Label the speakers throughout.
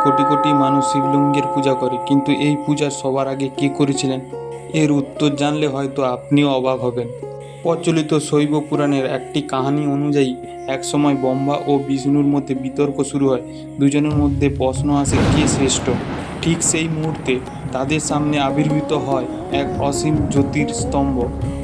Speaker 1: কোটি কোটি মানুষ শিবলিঙ্গের পূজা করে, কিন্তু এই পূজা সবার আগে কে করেছিলেন? এর উত্তর জানলে হয়তো আপনিও অবাক হবেন। প্রচলিত শৈব পুরাণের একটি কাহিনী অনুযায়ী একসময় ব্রহ্মা ও বিষ্ণুর মধ্যে বিতর্ক শুরু হয়। দুজনের মধ্যে প্রশ্ন আসে কে শ্রেষ্ঠ। ঠিক সেই মুহূর্তে তাদের সামনে আবির্ভূত হয় এক অসীম জ্যোতির্স্তম্ভ।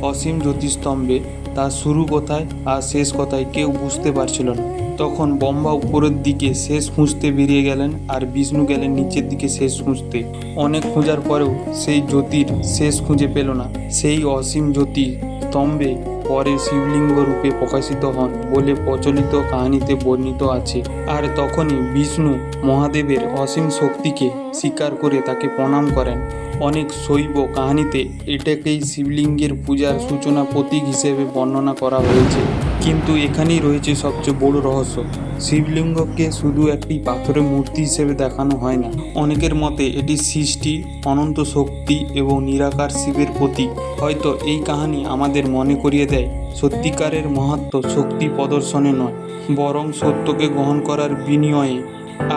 Speaker 1: অসীম জ্যোতিস্তম্ভে তার শুরু কোথায় আর শেষ কোথায় কেউ বুঝতে পারছিল না। তখন ব্রহ্মা উপরের দিকে শেষ খুঁজতে বেরিয়ে গেলেন আর বিষ্ণু গেলেন নিচের দিকে শেষ খুঁজতে। অনেক খোঁজার পরেও সেই জ্যোতির শেষ খুঁজে পেল না। সেই অসীম জ্যোতি স্তম্ভে পরে শিবলিঙ্গ রূপে প্রকাশিত হন বলে প্রচলিত কাহিনীতে বর্ণিত আছে। আর তখনই বিষ্ণু মহাদেবের অসীম শক্তিকে স্বীকার করে তাকে প্রণাম করেন। অনেক শৈব কাহিনীতে এটাকেই শিবলিঙ্গের পূজার সূচনা প্রতীক হিসেবে বর্ণনা করা হয়েছে। কিন্তু এখানেই রয়েছে সবচেয়ে বড় রহস্য। শিবলিঙ্গকে শুধু একটি পাথরের মূর্তি হিসেবে দেখানো হয় না। অনেকের মতে এটি সৃষ্টি, অনন্ত শক্তি এবং নিরাকার শিবের প্রতীক। হয়তো এই কাহিনী আমাদের মনে করিয়ে দেয় সত্যিকারের মাহাত্ম্য শক্তি প্রদর্শনে নয়, বরং সত্যকে গ্রহণ করার বিনিময়ে।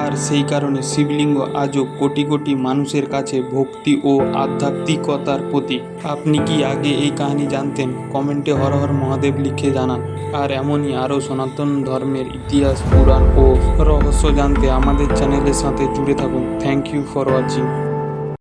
Speaker 1: আর সেই কারণে শিবলিঙ্গ আজও কোটি কোটি মানুষের কাছে ভক্তি ও আধ্যাত্মিকতার প্রতীক। আপনি কি আগে এই কাহিনী জানতেন? কমেন্টে হর হর মহাদেব লিখে জানান। আর এমনই আরও সনাতন ধর্মের ইতিহাস, পুরাণ ও রহস্য জানতে আমাদের চ্যানেলের সাথে জুড়ে থাকুন। Thank you for watching.